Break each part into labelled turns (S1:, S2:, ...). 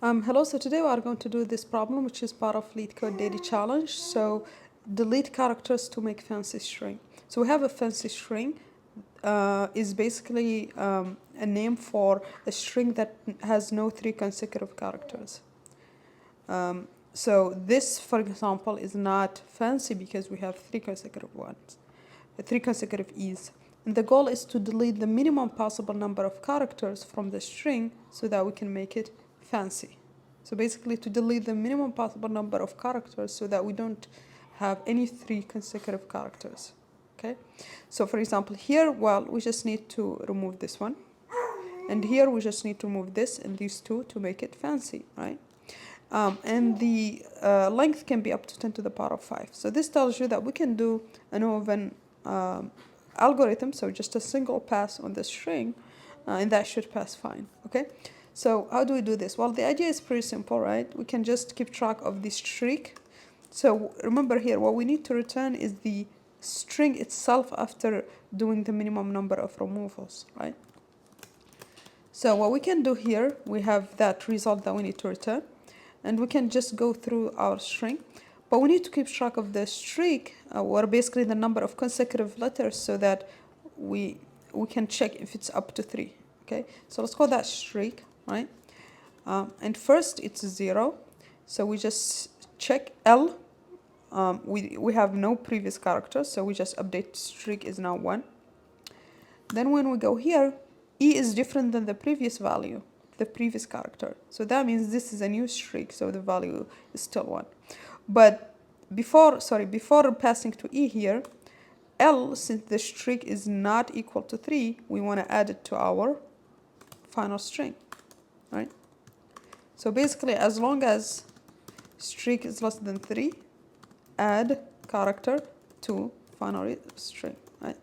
S1: Hello, so today we are going to do this problem which is part of Leetcode daily challenge. So delete characters to make fancy string. So we have a fancy string is basically a name for a string that has no 3 consecutive characters. So this, for example, is not fancy because we have 3 consecutive ones, 3 consecutive E's. And the goal is to delete the minimum possible number of characters from the string so that we can make it fancy. So basically to delete the minimum possible number of characters so that we don't have any 3 consecutive characters. Okay, so for example here, well, we just need to remove this one, and here we just need to remove this and these two to make it fancy, right? And the length can be up to 10 to the power of 5. So this tells you that we can do an oven algorithm, so just a single pass on the string, and that should pass fine, okay? So how do we do this? Well, the idea is pretty simple, right? We can just keep track of the streak. So remember here, what we need to return is the string itself after doing the minimum number of removals, right? So what we can do here, we have that result that we need to return, and we can just go through our string, but we need to keep track of the streak, or basically the number of consecutive letters, so that we can check if it's up to 3. Okay, so let's call that streak, right? And first it's 0, so we just check L. We have no previous characters, so we just update streak is now 1. Then when we go here, E is different than the previous value, the previous character. So that means this is a new streak, so the value is still 1. But before passing to E here, L, since the streak is not equal to 3, we want to add it to our final string, right? So basically, as long as streak is less than 3, add character to final string, right?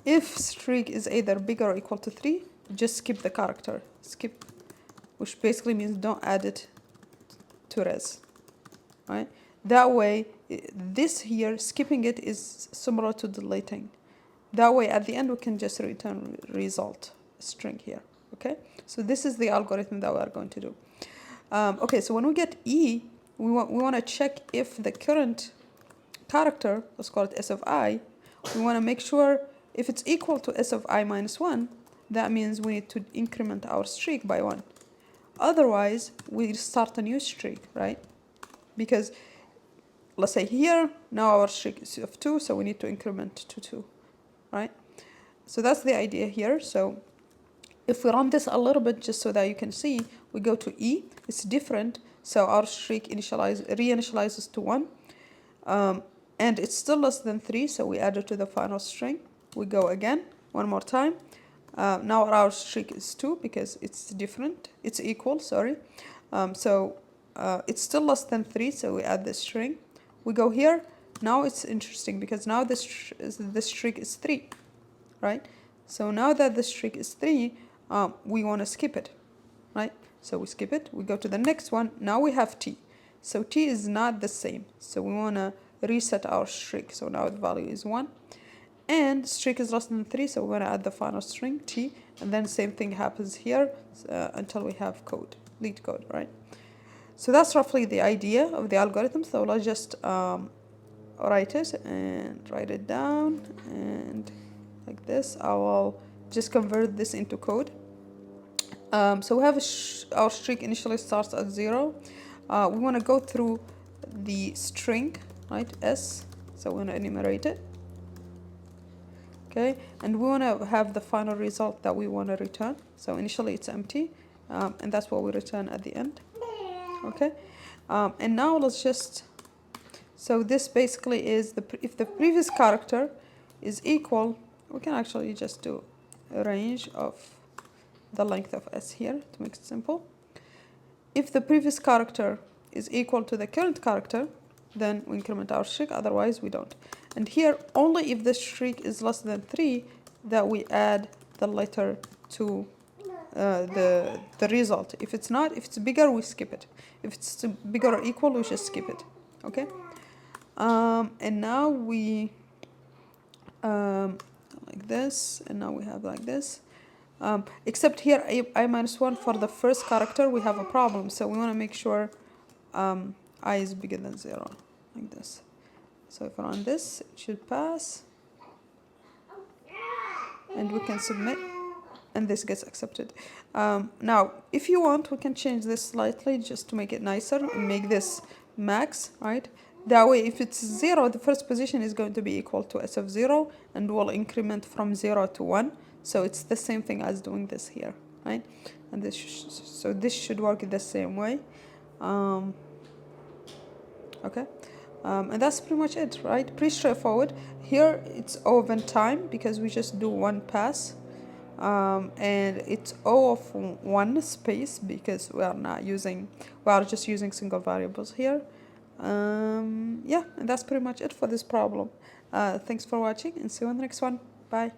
S1: If streak is either bigger or equal to 3, just skip the character, skip, which basically means don't add it to res, right? That way, this here, skipping it is similar to deleting. That way, at the end, we can just return result string here, okay? So this is the algorithm that we are going to do. Okay, so when we get E, we want to check if the current character, let's call it s of I, we want to make sure if it's equal to s of I minus 1, that means we need to increment our streak by 1. Otherwise, we start a new streak, right? Because let's say here, now our streak is of 2, so we need to increment to 2, right? So that's the idea here. So if we run this a little bit just so that you can see, we go to E, it's different. So our streak reinitializes to 1. And it's still less than 3, so we add it to the final string. We go again, one more time. Now our streak is 2 because it's different. It's equal, sorry. It's still less than 3, so we add the string. We go here. Now it's interesting because now the streak is 3, right? So now that the streak is 3, we want to skip it, right? So we skip it. We go to the next one. Now we have T. So T is not the same. So we want to reset our streak. So now the value is 1. And streak is less than 3, so we're going to add the final string, T. And then same thing happens here until we have code, Leetcode, right? So that's roughly the idea of the algorithm. So let's just write it and write it down. And like this, I will just convert this into code. So we have our streak initially starts at 0. We want to go through the string, right, S. So we want to enumerate it. Okay, and we want to have the final result that we want to return. So initially it's empty, and that's what we return at the end. Okay, and now let's just, so this basically is, if the previous character is equal, we can actually just do a range of the length of S here to make it simple. If the previous character is equal to the current character, then we increment our streak, otherwise we don't. And here, only if the streak is less than 3, that we add the letter to the result. If it's not, if it's bigger, we skip it. If it's bigger or equal, we just skip it, okay? And now we, like this, and now we have like this. Except here, I minus 1 for the first character, we have a problem. So we want to make sure I is bigger than 0, like this. So if I run this, it should pass. And we can submit. And this gets accepted. Now, if you want, we can change this slightly just to make it nicer and make this max, right? That way, if it's 0, the first position is going to be equal to s of 0, and will increment from 0 to 1. So it's the same thing as doing this here, right? And this so this should work the same way. Okay. And that's pretty much it, right? Pretty straightforward. Here, it's O of n time because we just do one pass. And it's O of 1 space because we are just using single variables here. Yeah, and that's pretty much it for this problem. Thanks for watching and see you on the next one. Bye.